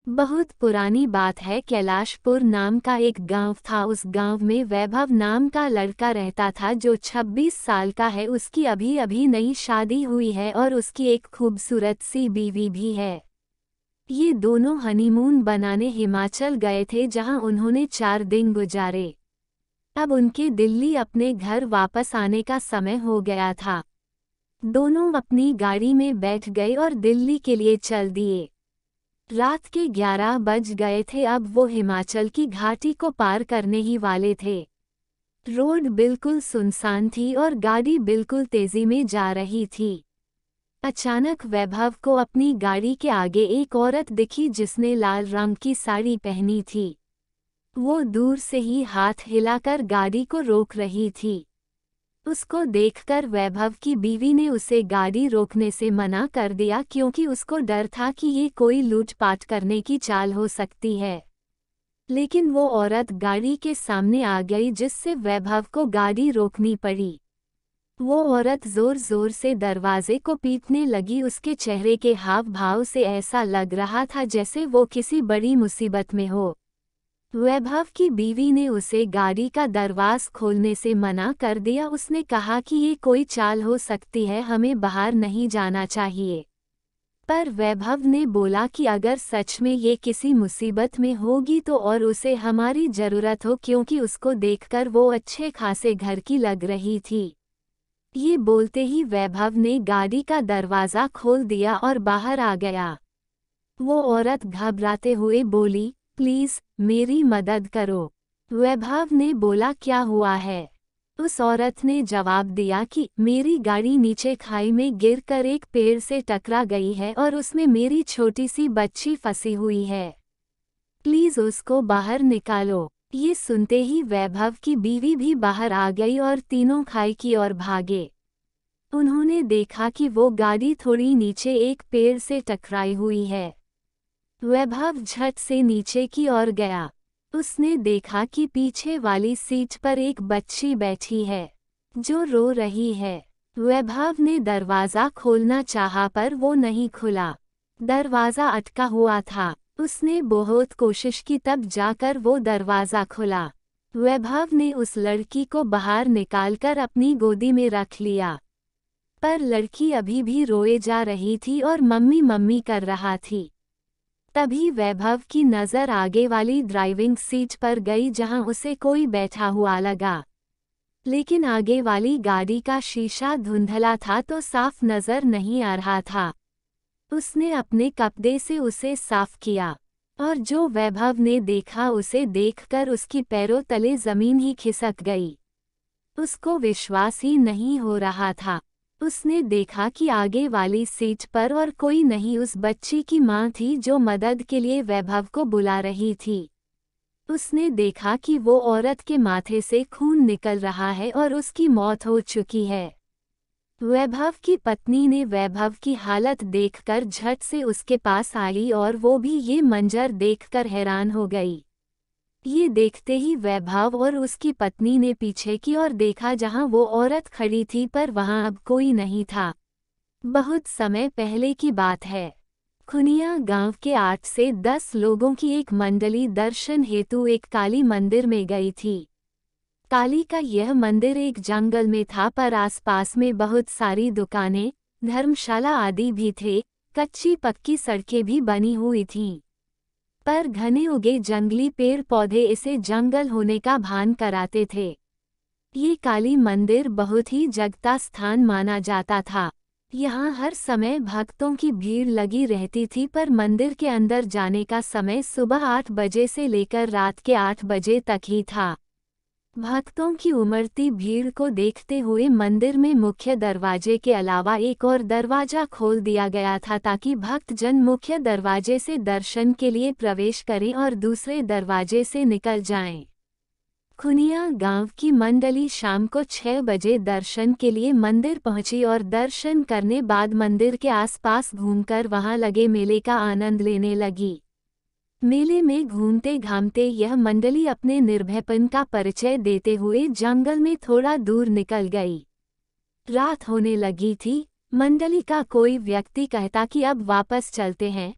बहुत पुरानी बात है। कैलाशपुर नाम का एक गांव था। उस गांव में वैभव नाम का लड़का रहता था जो 26 साल का है। उसकी अभी अभी नई शादी हुई है और उसकी एक खूबसूरत सी बीवी भी है। ये दोनों हनीमून बनाने हिमाचल गए थे जहां उन्होंने 4 दिन गुजारे। अब उनके दिल्ली अपने घर वापस आने का समय हो गया था। दोनों अपनी गाड़ी में बैठ गए और दिल्ली के लिए चल दिए। रात के 11 बज गए थे। अब वो हिमाचल की घाटी को पार करने ही वाले थे। रोड बिल्कुल सुनसान थी और गाड़ी बिल्कुल तेजी में जा रही थी। अचानक वैभव को अपनी गाड़ी के आगे एक औरत दिखी जिसने लाल रंग की साड़ी पहनी थी। वो दूर से ही हाथ हिलाकर गाड़ी को रोक रही थी। उसको देखकर वैभव की बीवी ने उसे गाड़ी रोकने से मना कर दिया क्योंकि उसको डर था कि ये कोई लूटपाट करने की चाल हो सकती है। लेकिन वो औरत गाड़ी के सामने आ गई जिससे वैभव को गाड़ी रोकनी पड़ी। वो औरत जोर जोर से दरवाजे को पीटने लगी। उसके चेहरे के हाव भाव से ऐसा लग रहा था जैसे वो किसी बड़ी मुसीबत में हो। वैभव की बीवी ने उसे गाड़ी का दरवाज़ा खोलने से मना कर दिया। उसने कहा कि ये कोई चाल हो सकती है, हमें बाहर नहीं जाना चाहिए। पर वैभव ने बोला कि अगर सच में ये किसी मुसीबत में होगी तो और उसे हमारी ज़रूरत हो, क्योंकि उसको देखकर वो अच्छे खासे घर की लग रही थी। ये बोलते ही वैभव ने गाड़ी का दरवाज़ा खोल दिया और बाहर आ गया। वो औरत घबराते हुए बोली, प्लीज़ मेरी मदद करो। वैभव ने बोला, क्या हुआ है? उस औरत ने जवाब दिया कि मेरी गाड़ी नीचे खाई में गिरकर एक पेड़ से टकरा गई है और उसमें मेरी छोटी सी बच्ची फंसी हुई है। प्लीज़ उसको बाहर निकालो। ये सुनते ही वैभव की बीवी भी बाहर आ गई और तीनों खाई की ओर भागे। उन्होंने देखा कि वो गाड़ी थोड़ी नीचे एक पेड़ से टकराई हुई है। वैभव झट से नीचे की ओर गया। उसने देखा कि पीछे वाली सीट पर एक बच्ची बैठी है जो रो रही है। वैभव ने दरवाज़ा खोलना चाहा पर वो नहीं खुला। दरवाज़ा अटका हुआ था। उसने बहुत कोशिश की तब जाकर वो दरवाज़ा खुला। वैभव ने उस लड़की को बाहर निकालकर अपनी गोदी में रख लिया। पर लड़की अभी भी रोए जा रही थी और मम्मी मम्मी कर रहा थी। तभी वैभव की नज़र आगे वाली ड्राइविंग सीट पर गई जहां उसे कोई बैठा हुआ लगा। लेकिन आगे वाली गाड़ी का शीशा धुंधला था तो साफ नज़र नहीं आ रहा था। उसने अपने कपड़े से उसे साफ किया और जो वैभव ने देखा उसे देखकर उसकी पैरों तले ज़मीन ही खिसक गई। उसको विश्वास ही नहीं हो रहा था। उसने देखा कि आगे वाली सीट पर और कोई नहीं, उस बच्ची की मां थी जो मदद के लिए वैभव को बुला रही थी। उसने देखा कि वो औरत के माथे से खून निकल रहा है और उसकी मौत हो चुकी है। वैभव की पत्नी ने वैभव की हालत देखकर झट से उसके पास आई और वो भी ये मंजर देखकर हैरान हो गई। ये देखते ही वैभव और उसकी पत्नी ने पीछे की ओर देखा जहां वो औरत खड़ी थी, पर वहां अब कोई नहीं था। बहुत समय पहले की बात है। खुनिया गांव के 8 से 10 लोगों की एक मंडली दर्शन हेतु एक काली मंदिर में गई थी। काली का यह मंदिर एक जंगल में था, पर आसपास में बहुत सारी दुकानें, धर्मशाला आदि भी थे। कच्ची पक्की सड़कें भी बनी हुई थीं। पर घने उगे जंगली पेड़ पौधे इसे जंगल होने का भान कराते थे। ये काली मंदिर बहुत ही जगता स्थान माना जाता था। यहाँ हर समय भक्तों की भीड़ लगी रहती थी, पर मंदिर के अंदर जाने का समय सुबह 8 बजे से लेकर रात के 8 बजे तक ही था। भक्तों की उमड़ती भीड़ को देखते हुए मंदिर में मुख्य दरवाजे के अलावा एक और दरवाजा खोल दिया गया था ताकि भक्तजन मुख्य दरवाजे से दर्शन के लिए प्रवेश करें और दूसरे दरवाजे से निकल जाएं। खुनिया गांव की मंडली शाम को 6 बजे दर्शन के लिए मंदिर पहुंची और दर्शन करने बाद मंदिर के आसपास घूमकर वहां लगे मेले का आनंद लेने लगी। मेले में घूमते घामते यह मंडली अपने निर्भयपन का परिचय देते हुए जंगल में थोड़ा दूर निकल गई। रात होने लगी थी। मंडली का कोई व्यक्ति कहता कि अब वापस चलते हैं।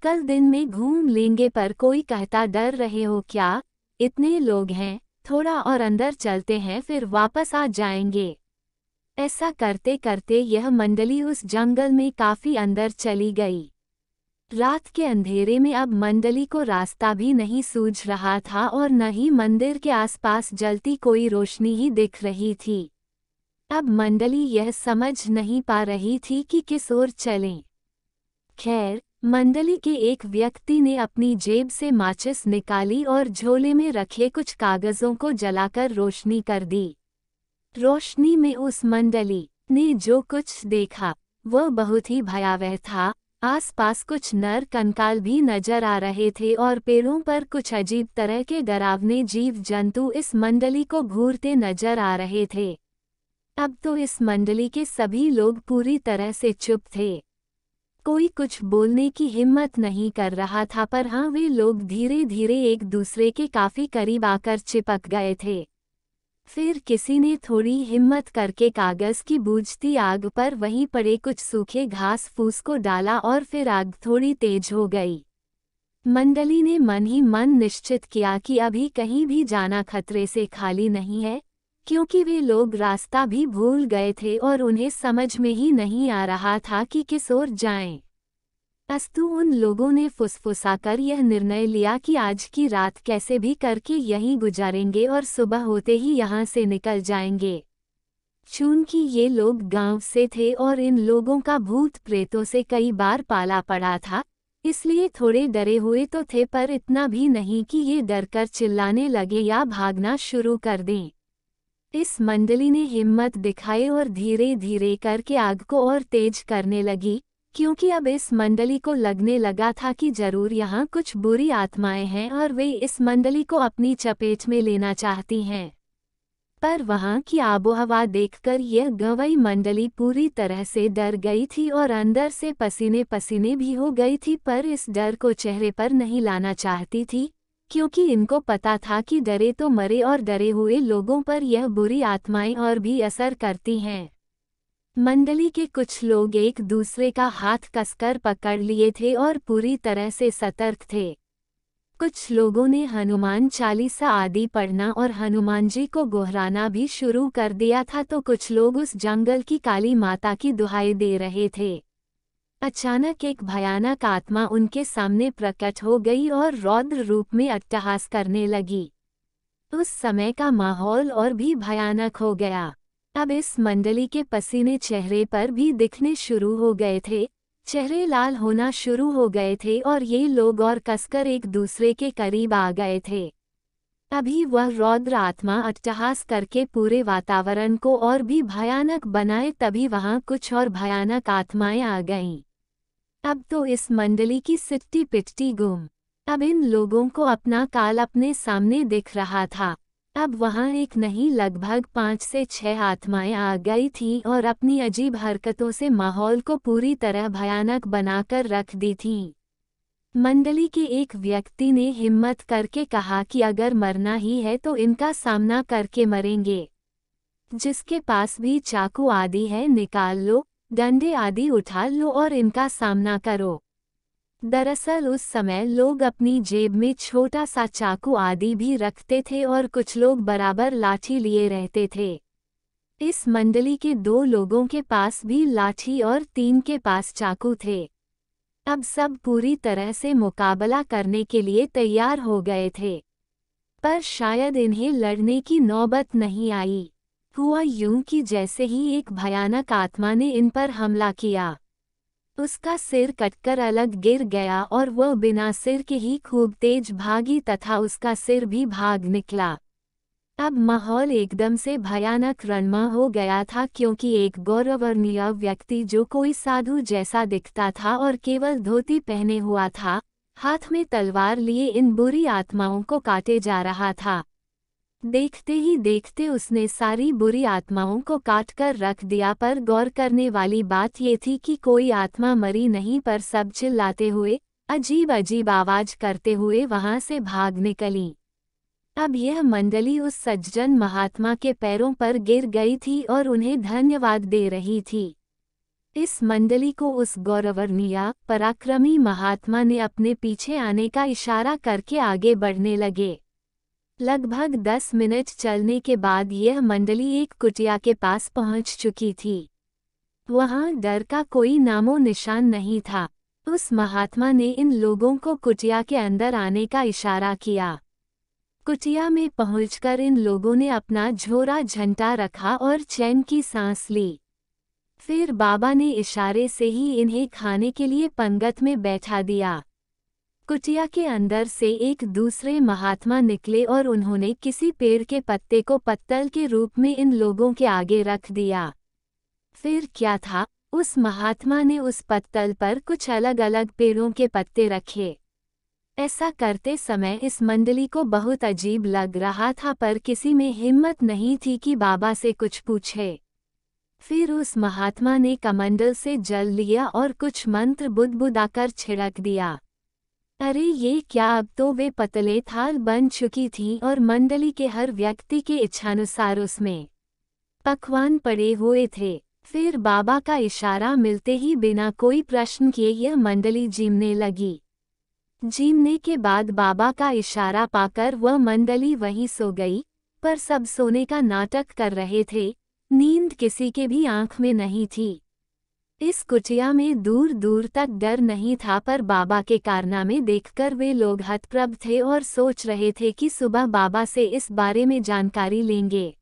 कल दिन में घूम लेंगे, पर कोई कहता डर रहे हो क्या, इतने लोग हैं, थोड़ा और अंदर चलते हैं फिर वापस आ जाएंगे। ऐसा करते करते यह मंडली उस जंगल में काफी अंदर चली गई। रात के अंधेरे में अब मंडली को रास्ता भी नहीं सूझ रहा था और न ही मंदिर के आसपास जलती कोई रोशनी ही दिख रही थी। अब मंडली यह समझ नहीं पा रही थी कि किस ओर चलें। खैर, मंडली के एक व्यक्ति ने अपनी जेब से माचिस निकाली और झोले में रखे कुछ कागजों को जलाकर रोशनी कर दी। रोशनी में उस मंडली ने जो कुछ देखा वह बहुत ही भयावह था। आसपास कुछ नर कंकाल भी नजर आ रहे थे और पेड़ों पर कुछ अजीब तरह के डरावने जीव जंतु इस मंडली को घूरते नजर आ रहे थे। अब तो इस मंडली के सभी लोग पूरी तरह से चुप थे। कोई कुछ बोलने की हिम्मत नहीं कर रहा था, पर हाँ, वे लोग धीरे धीरे एक दूसरे के काफी करीब आकर चिपक गए थे। फिर किसी ने थोड़ी हिम्मत करके कागज की बूझती आग पर वहीं पड़े कुछ सूखे घास फूस को डाला और फिर आग थोड़ी तेज हो गई। मंडली ने मन ही मन निश्चित किया कि अभी कहीं भी जाना खतरे से खाली नहीं है, क्योंकि वे लोग रास्ता भी भूल गए थे और उन्हें समझ में ही नहीं आ रहा था कि किस ओर जाएं। अस्तु उन लोगों ने फुसफुसाकर यह निर्णय लिया कि आज की रात कैसे भी करके यहीं गुजारेंगे और सुबह होते ही यहाँ से निकल जाएंगे। चूंकि ये लोग गांव से थे और इन लोगों का भूत प्रेतों से कई बार पाला पड़ा था, इसलिए थोड़े डरे हुए तो थे, पर इतना भी नहीं कि ये डरकर चिल्लाने लगे या भागना शुरू कर दें। इस मंडली ने हिम्मत दिखाई और धीरे धीरे करके आग को और तेज करने लगी, क्योंकि अब इस मंडली को लगने लगा था कि जरूर यहाँ कुछ बुरी आत्माएं हैं और वे इस मंडली को अपनी चपेट में लेना चाहती हैं। पर वहाँ की आबोहवा देखकर यह गंवई मंडली पूरी तरह से डर गई थी और अंदर से पसीने पसीने भी हो गई थी, पर इस डर को चेहरे पर नहीं लाना चाहती थी, क्योंकि इनको पता था कि डरे तो मरे और डरे हुए लोगों पर यह बुरी आत्माएं और भी असर करती हैं। मंडली के कुछ लोग एक दूसरे का हाथ कसकर पकड़ लिए थे और पूरी तरह से सतर्क थे। कुछ लोगों ने हनुमान चालीसा आदि पढ़ना और हनुमान जी को गोहराना भी शुरू कर दिया था, तो कुछ लोग उस जंगल की काली माता की दुहाई दे रहे थे। अचानक एक भयानक आत्मा उनके सामने प्रकट हो गई और रौद्र रूप में अट्टहास करने लगी। उस समय का माहौल और भी भयानक हो गया। अब इस मंडली के पसीने चेहरे पर भी दिखने शुरू हो गए थे, चेहरे लाल होना शुरू हो गए थे और ये लोग और कसकर एक दूसरे के करीब आ गए थे। अभी वह रौद्र आत्मा अट्टहास करके पूरे वातावरण को और भी भयानक बनाए, तभी वहां कुछ और भयानक आत्माएं आ गईं। अब तो इस मंडली की सिट्टी पिट्टी गुम। अब इन लोगों को अपना काल अपने सामने दिख रहा था। अब वहां एक नहीं लगभग 5 से 6 आत्माएं आ गई थीं और अपनी अजीब हरकतों से माहौल को पूरी तरह भयानक बनाकर रख दी थीं। मंडली के एक व्यक्ति ने हिम्मत करके कहा कि अगर मरना ही है तो इनका सामना करके मरेंगे। जिसके पास भी चाकू आदि है निकाल लो, डंडे आदि उठा लो और इनका सामना करो। दरअसल उस समय लोग अपनी जेब में छोटा सा चाकू आदि भी रखते थे और कुछ लोग बराबर लाठी लिए रहते थे। इस मंडली के 2 लोगों के पास भी लाठी और 3 के पास चाकू थे। अब सब पूरी तरह से मुकाबला करने के लिए तैयार हो गए थे, पर शायद इन्हें लड़ने की नौबत नहीं आई। हुआ यूं कि जैसे ही एक भयानक आत्मा ने इन पर हमला किया, उसका सिर कटकर अलग गिर गया और वह बिना सिर के ही खूब तेज भागी तथा उसका सिर भी भाग निकला। अब माहौल एकदम से भयानक रणमा हो गया था, क्योंकि एक गौरवर्णीय व्यक्ति जो कोई साधु जैसा दिखता था और केवल धोती पहने हुआ था, हाथ में तलवार लिए इन बुरी आत्माओं को काटे जा रहा था। देखते ही देखते उसने सारी बुरी आत्माओं को काट कर रख दिया, पर गौर करने वाली बात ये थी कि कोई आत्मा मरी नहीं, पर सब चिल्लाते हुए अजीब अजीब आवाज करते हुए वहां से भाग निकली। अब यह मंडली उस सज्जन महात्मा के पैरों पर गिर गई थी और उन्हें धन्यवाद दे रही थी। इस मंडली को उस गौरवनीय पराक्रमी महात्मा ने अपने पीछे आने का इशारा करके आगे बढ़ने लगे। लगभग 10 मिनट चलने के बाद यह मंडली एक कुटिया के पास पहुंच चुकी थी। वहां डर का कोई नामो निशान नहीं था। उस महात्मा ने इन लोगों को कुटिया के अंदर आने का इशारा किया। कुटिया में पहुंचकर इन लोगों ने अपना झोरा झंटा रखा और चैन की सांस ली। फिर बाबा ने इशारे से ही इन्हें खाने के लिए पंगत में बैठा दिया। कुटिया के अंदर से एक दूसरे महात्मा निकले और उन्होंने किसी पेड़ के पत्ते को पत्तल के रूप में इन लोगों के आगे रख दिया। फिर क्या था, उस महात्मा ने उस पत्तल पर कुछ अलग अलग पेड़ों के पत्ते रखे। ऐसा करते समय इस मंडली को बहुत अजीब लग रहा था, पर किसी में हिम्मत नहीं थी कि बाबा से कुछ पूछे। फिर उस महात्मा ने कमंडल से जल लिया और कुछ मंत्र बुदबुदाकर छिड़क दिया। अरे ये क्या, अब तो वे पतले थाल बन चुकी थीं और मंडली के हर व्यक्ति के इच्छानुसार उसमें पकवान पड़े हुए थे। फिर बाबा का इशारा मिलते ही बिना कोई प्रश्न किए यह मंडली जीमने लगी। जीमने के बाद बाबा का इशारा पाकर वह मंडली वहीं सो गई, पर सब सोने का नाटक कर रहे थे। नींद किसी के भी आंख में नहीं थी। इस कुटिया में दूर दूर तक डर नहीं था, पर बाबा के कारनामे देखकर वे लोग हतप्रभ थे और सोच रहे थे कि सुबह बाबा से इस बारे में जानकारी लेंगे।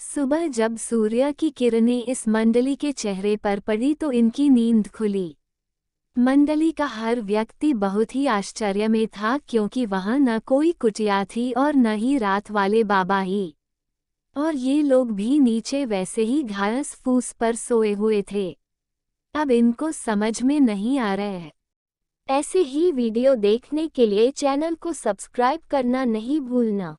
सुबह जब सूर्य की किरणें इस मंडली के चेहरे पर पड़ी तो इनकी नींद खुली। मंडली का हर व्यक्ति बहुत ही आश्चर्य में था, क्योंकि वहां न कोई कुटिया थी और न ही रात वाले बाबा ही, और ये लोग भी नीचे वैसे ही घास फूस पर सोए हुए थे। अब इनको समझ में नहीं आ रहा है। ऐसे ही वीडियो देखने के लिए चैनल को सब्सक्राइब करना नहीं भूलना।